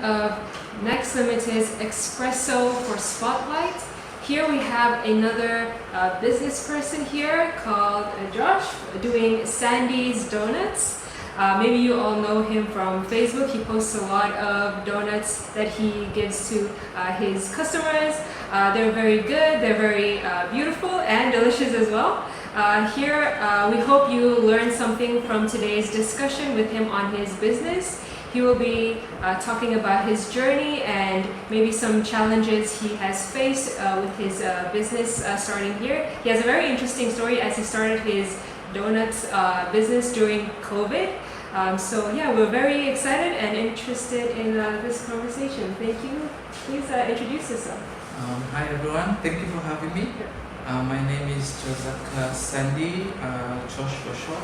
of Next Limited's Espresso for Spotlight. Here we have another business person here called Josh doing Sandies donuts. Maybe you all know him from Facebook. He posts a lot of donuts that he gives to his customers. They're very good, they're very beautiful and delicious as well. Here we hope you learned something from today's discussion with him on his business. He will be talking about his journey and maybe some challenges he has faced with his business starting here. He has a very interesting story as he started his donuts business during COVID. So yeah, we're very excited and interested in this conversation. Thank you. Please introduce yourself. Hi everyone, thank you for having me. My name is Joseph Sandy, Josh for short,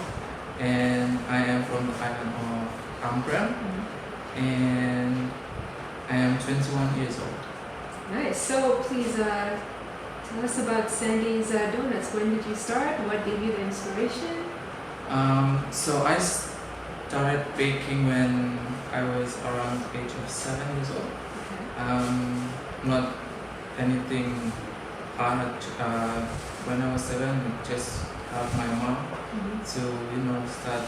and I am from the island of Ambram, and I am 21 years old. Nice. So please tell us about Sandy's Donuts. When did you start? What gave you the inspiration? So I started baking when I was around the age of 7 years old. Okay. Not anything hard. When I was 7, just helped my mom to start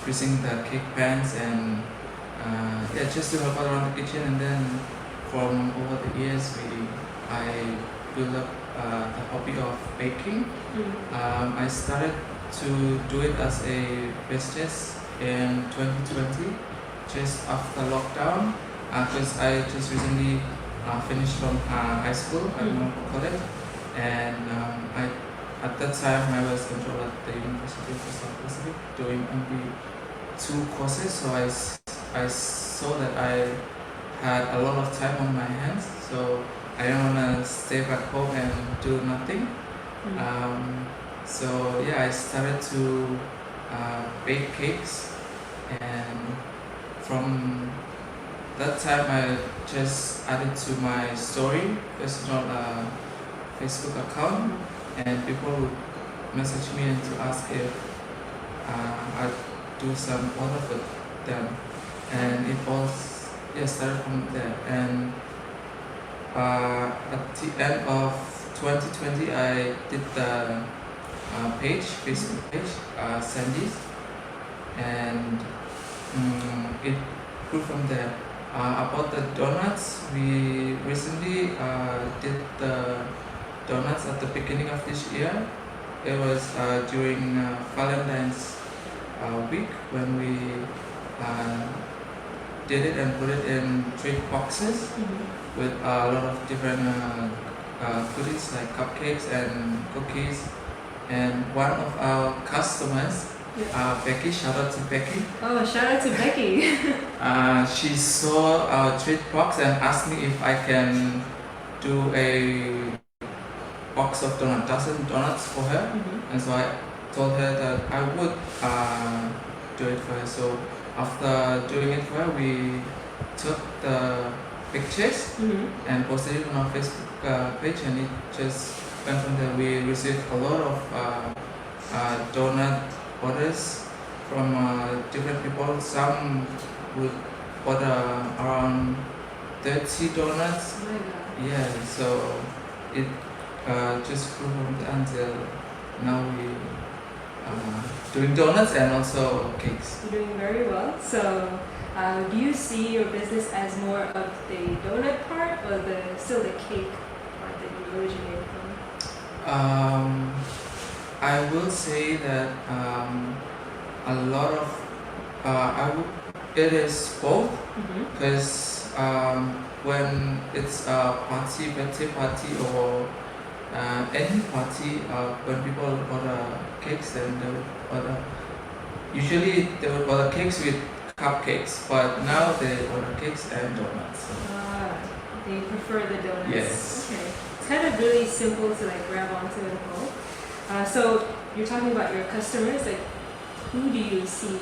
freezing the cake pans and just to help out around the kitchen. And then from over the years, I built up the hobby of baking. I started to do it as a business in 2020, just after lockdown, because I just recently finished from high school at Normal College, and at that time I was enrolled at the University of South Pacific doing only 2 courses, so I saw that I had a lot of time on my hands, so I didn't want to stay back home and do nothing. So yeah, I started to bake cakes, and from that time I just added to my story personal Facebook account, and people would message me and to ask if I'd do some order for them, and it all started from there. And at the end of 2020, I did the Facebook page, Sandies, and it grew from there. About the donuts, we recently did the donuts at the beginning of this year. It was during Valentine's week when we did it and put it in 3 boxes with a lot of different goodies like cupcakes and cookies. And one of our customers, Becky, shout out to Becky. Oh, shout out to Becky. She saw our treat box and asked me if I can do a box of dozen donuts for her. And so I told her that I would do it for her. So after doing it for her, we took the pictures and posted it on our Facebook page, and it just went from there. We received a lot of donut orders from different people. Some would order around 30 donuts. Oh my God. Yeah, so it just grew from there until now we doing donuts and also cakes. You're doing very well. So do you see your business as more of the donut part or still the cake part that you originated from? I will say that a lot of it is both, because when it's a party, birthday party or any party, when people order cakes, then they would order. Usually they would order cakes with cupcakes, but now they order cakes and donuts. They prefer the donuts. Yes. Okay. It's kind of really simple to grab onto and go. So you're talking about your customers. Who do you see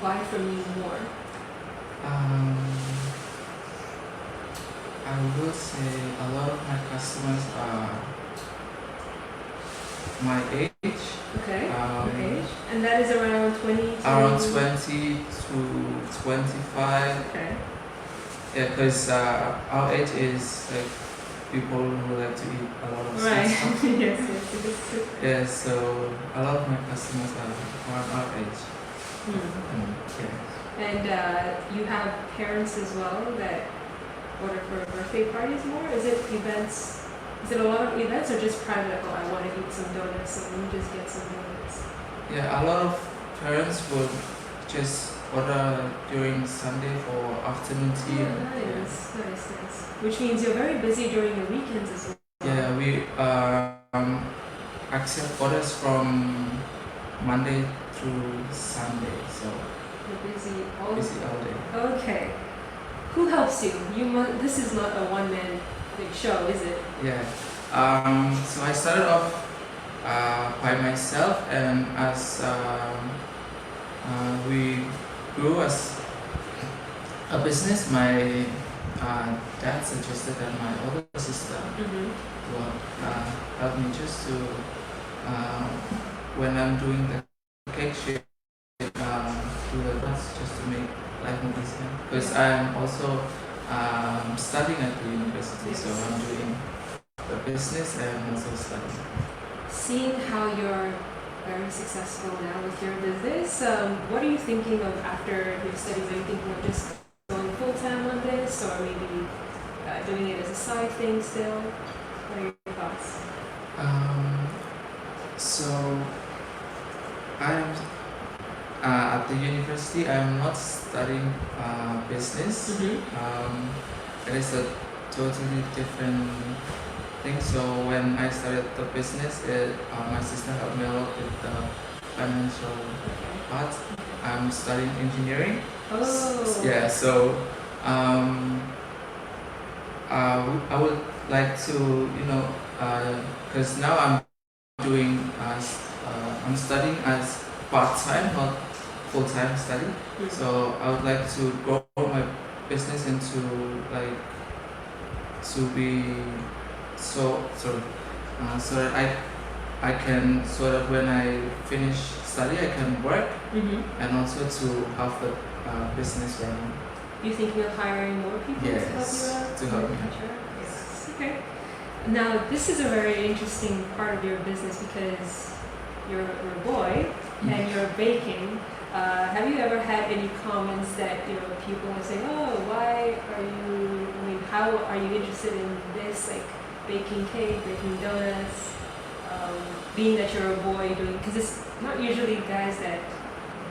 buy from you more? I will say a lot of my customers are my age. Okay. Your age, and that is around 20. Around 20, to 25. Okay. Yeah, because our age is like people who like to eat a lot of sweet Right. stuff. Yes, yes, it is true. Yeah, so a lot of my customers are around our age. Hmm. Yeah. And you have parents as well that order for birthday parties more? Is it events? Is it a lot of events or just private? Oh, I want to eat some donuts, so let me just get some donuts. Yeah, a lot of parents would just order during Sunday for afternoon tea. Oh, and- nice, nice, nice. Which means you're very busy during the weekends as well. Yeah, we accept orders from Monday through Sunday, so You're busy all busy all day. Okay. Who helps you? This is not a one-man big show, is it? Yeah. So I started off by myself, and as we grew as a business, my dad suggested that my older sister Mm-hmm. would help me just to when I'm doing the cake shape, do the dots just to make life more easier. Because I'm also studying at the university, so I'm doing the business and also studying. Seeing how you're very successful now with your business, what are you thinking of after your studies? Are you thinking of just going full-time on this, or maybe doing it as a side thing still? What are your thoughts? So I'm at the university. I'm not studying business. It is a totally different thing. So when I started the business, my sister helped me a lot with the financial part. I'm studying engineering. Oh. Yeah. So I would like to, because now I'm studying as part-time, not full-time study. So I would like to grow my business into like to be so that I can, so that when I finish study I can work and also to have the business running. You thinking of hiring more people Yes, to help you out? to help me. Yes. Okay. Now this is a very interesting part of your business because you're a boy and you're baking. Have you ever had any comments that people are saying, "Oh, why are you? I mean, how are you interested in this? Like baking cake, baking donuts, being that you're a boy doing? Because it's not usually guys that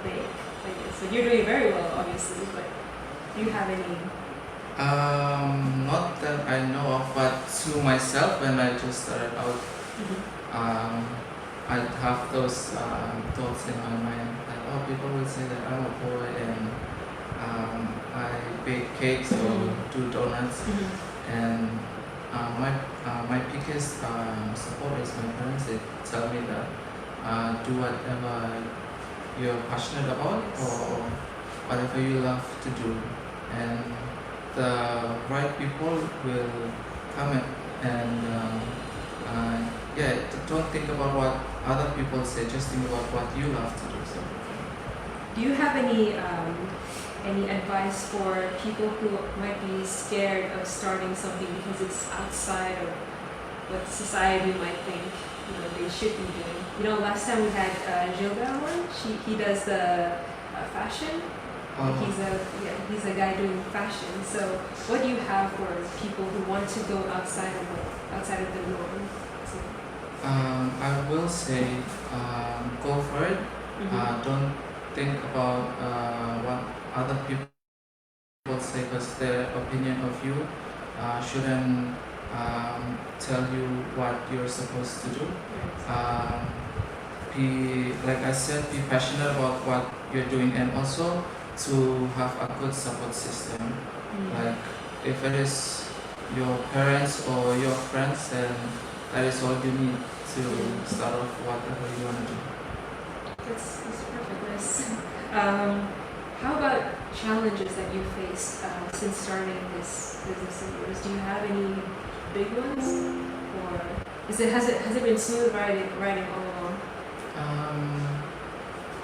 bake like this. But you're doing very well, obviously. But do you have any?" Not that I know of, but to myself when I just started out, I have those thoughts in my mind that people will say that I'm a boy and I bake cakes or do donuts, and my biggest support is my parents. They tell me that do whatever you're passionate about or whatever you love to do, and the right people will come and don't think about what other people say, just think about what you love to do. So Do you have any advice for people who might be scared of starting something because it's outside of what society might think they should be doing? Last time we had Gilbert on. He does the fashion. He's a guy doing fashion. So what do you have for people who want to go outside of the norm? I will say go for it. Don't think about what other people say, because their opinion of you shouldn't tell you what you're supposed to do. Like I said, be passionate about what you're doing, and also to have a good support system. Like if it is your parents or your friends, then that is all you need to start off whatever you want to do. That's perfect. Nice. How about challenges that you faced since starting this business of yours? Do you have any big ones, or has it been smooth riding all along?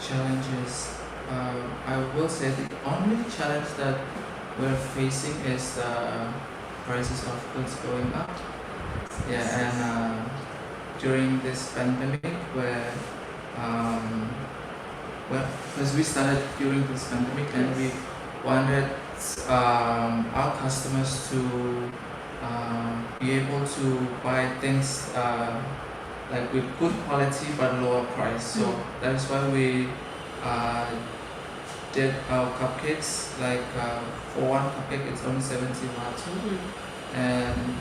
Challenges. I will say the only challenge that we're facing is the prices of goods going up. Yeah, and during this pandemic, where well, because we started during this pandemic, and we wanted our customers to be able to buy things like with good quality but lower price. So that is why we uh, did our cupcakes. Like for one cupcake, it's only 70 baht, and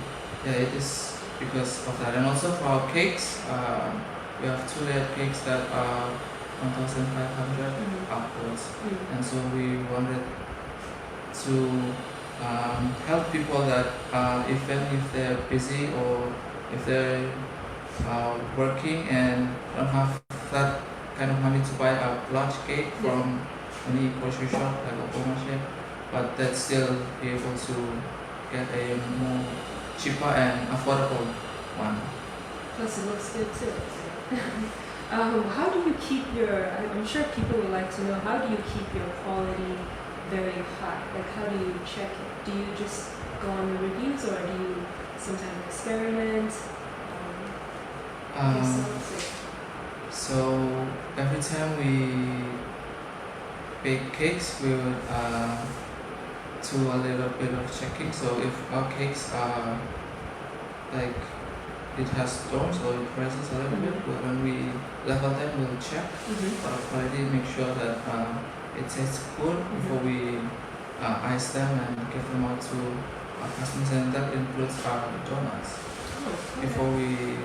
yeah, it is because of that. And also for our cakes, we have 2 layered cakes that are 1,500 upwards, and so we wanted to help people that even if they're busy or if they're working and don't have that kind of money to buy a large cake from any grocery shop like a Omache, but that still be able to get a more cheaper and affordable one. Plus, it looks good too. How do you keep your? I'm sure people would like to know. How do you keep your quality very high? Like, how do you check it? Do you just go on the reviews, or do you sometimes experiment? So every time we bake cakes, we would do a little bit of checking. So if our cakes are like it has stones or it presses a little bit, but when we level them, we'll check for the quality, make sure that it tastes good before we ice them and give them out to our customers, and that includes our donuts. Before we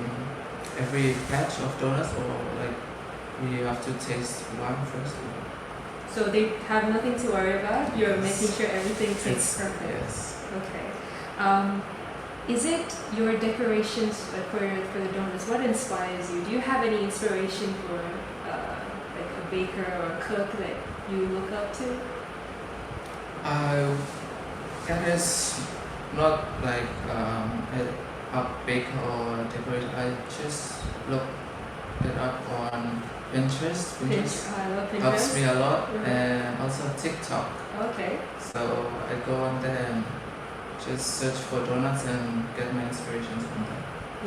every batch of donuts, or like we have to taste one first. So they have nothing to worry about. You're making sure everything tastes perfect. Yes. Okay. Is it your decorations for the donuts? What inspires you? Do you have any inspiration for like a baker or a cook that you look up to? It is not like a baker or a decorator. I just look it up on Pinterest. I love Pinterest. Helps me a lot, and also TikTok. Okay. So I go on there and just search for donuts and get my inspirations from there.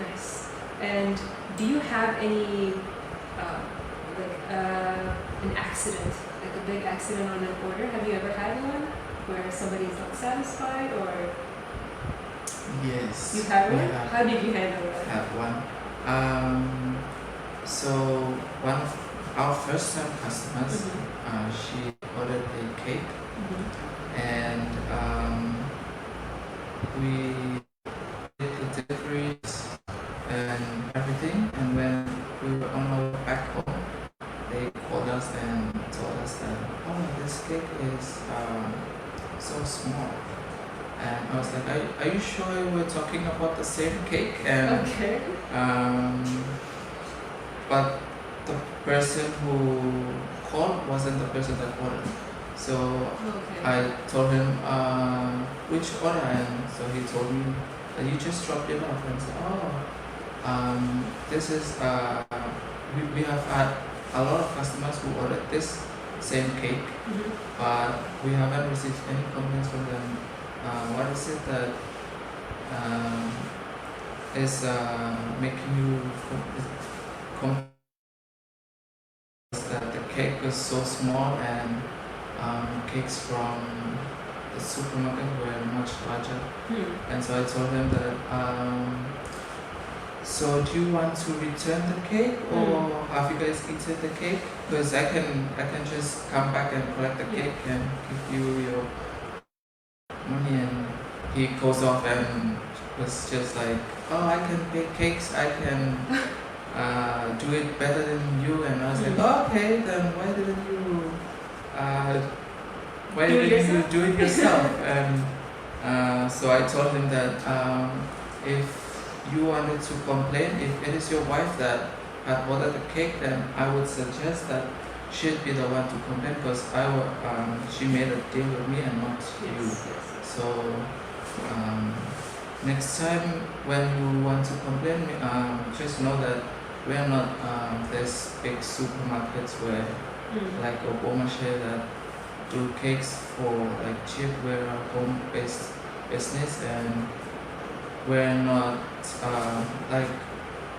Nice. And do you have any an accident, like a big accident on an order? Have you ever had one where somebody's not satisfied, or? Yes. You had one? How did you handle that? I have one. So one of our first time customers, she ordered a cake, and we did the deliveries and everything, and when we were on our way back home, they called us and told us that, oh, this cake is so small. And I was like, are you sure we're talking about the same cake? And okay. But the person who called wasn't the person that ordered. So I told him which order, and so he told me that you just dropped it off. And I said, oh, this is we have had a lot of customers who ordered this same cake, but we haven't received any complaints from them. What is it that is making you that the cake was so small, and cakes from the supermarket were much larger? And so I told him that so do you want to return the cake, or have you guys eaten the cake? Because I can just come back and collect the cake and give you your money. And he goes off and was just like, oh, I can bake cakes, I can do it better than you. And I was like, oh, okay, then why didn't you do it yourself? And so I told him that if you wanted to complain, if it is your wife that had ordered the cake, then I would suggest that she'd be the one to complain, because she made a deal with me and not you. So next time when you want to complain, just know that we are not these big supermarkets where like Obama shared that do cakes for like cheap. We're a home-based business and we're not like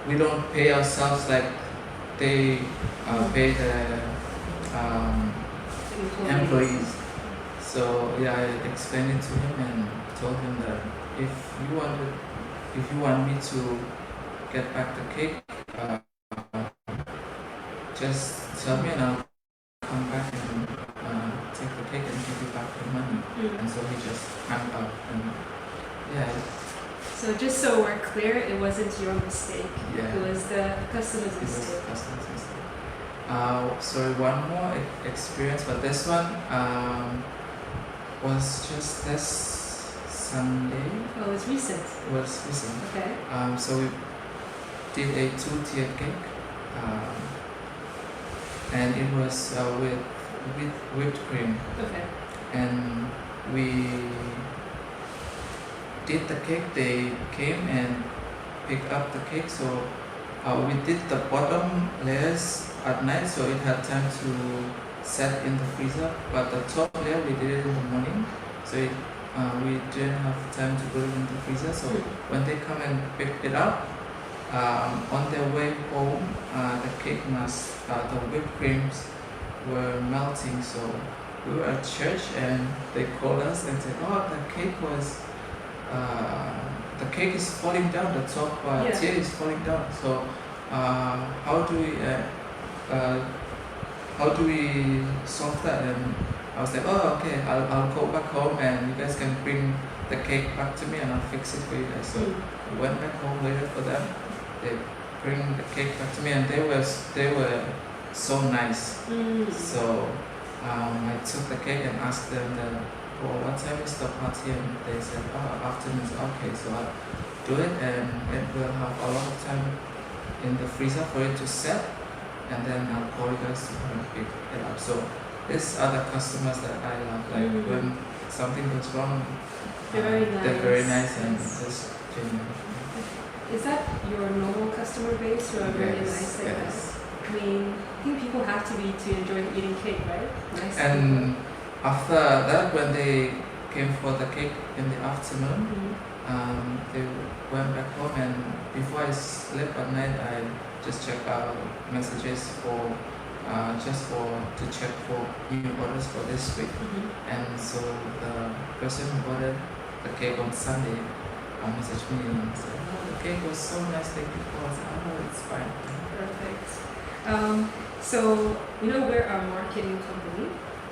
we don't pay ourselves like they pay the employees. So yeah, I explained it to him and told him that if you want me to get back the cake, just tell me and I'll come back and take the cake and give you back the money. And so he just hung up and yeah. So just so we're clear, it wasn't your mistake. Yeah. It was the customer's It was mistake. the customer's mistake. Sorry, one more experience, but this one was just this Sunday. Oh, it's recent. It was recent. Okay. So we did a 2-tiered cake, and it was with whipped cream. Okay. And we did the cake. They came and picked up the cake. So we did the bottom layers at night, so it had time to set in the freezer. But the top layer we did it in the morning, so we didn't have time to put it in the freezer. So when they come and pick it up, on their way home, the cake the whipped creams were melting. So we were at church and they called us and said, "Oh, the cake is falling down. The top tier is falling down. So how do we solve that?" And I was like, "Oh, okay. I'll go back home and you guys can bring the cake back to me and I'll fix it for you guys." So I went back home, waited for them. They bring the cake back to me and they were so nice. So I took the cake and asked them what time is the party, and they said, "Oh, afternoon." Okay, so I'll do it and it will have a lot of time in the freezer for it to set, and then I'll call you guys to come and pick it up. So these are the customers that I love. Like when something goes wrong, they're very nice and just genuine. Is that your normal customer base who are very nice like that? I mean, I think people have to be to enjoy eating cake, right? Nice. And after that, when they came for the cake in the afternoon, they went back home, and before I slept at night, I just check out messages to check for new orders for this week. And so the person who ordered the cake on Sunday messaged me and said, "Oh, the cake was so nice, thank you for us." "Oh, it's fine." Perfect. So we're a marketing company,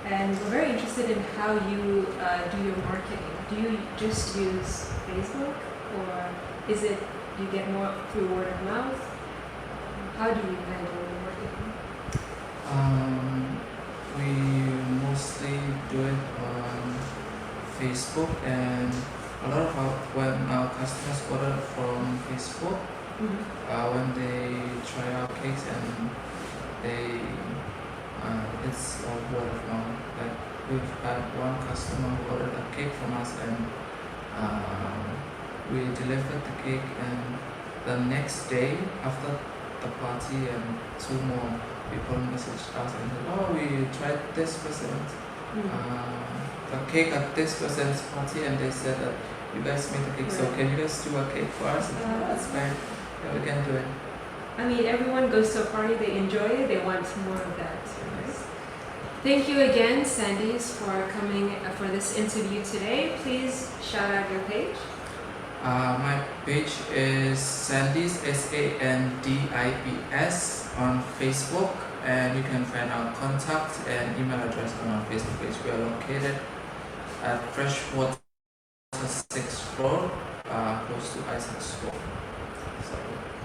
and we're very interested in how you do your marketing. Do you just use Facebook, or is it you get more through word of mouth? How do you handle your marketing? We mostly do it on Facebook, and a lot of when our customers order from Facebook, when they try our cakes and it's a word of mouth. Like we've had one customer who ordered a cake from us, and we delivered the cake, and the next day after the party, and 2 more people messaged us and said, "Oh, we tried this person's the cake at this person's party, and they said that you guys made the cake, so can you guys do a cake for us?" That's fine. Yeah, we can do it. I mean, everyone goes to a party, they enjoy it, they want more of that. Right? Thank you again, Sandies, for coming for this interview today. Please shout out your page. My page is Sandies, SANDIES, on Facebook, and you can find our contact and email address on our Facebook page. We are located at Freshwater 6th Road, close to Isaac School.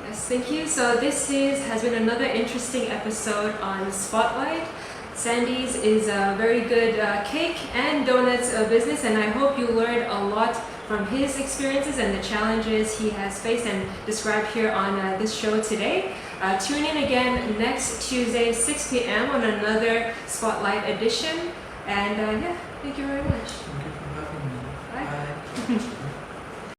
Yes, thank you. So this has been another interesting episode on Spotlight. Sandies is a very good cake and donuts business, and I hope you learned a lot from his experiences and the challenges he has faced and described here on this show today. Tune in again next Tuesday, 6 p.m. on another Spotlight edition. And thank you very much. Thank you for having me. Bye. Bye.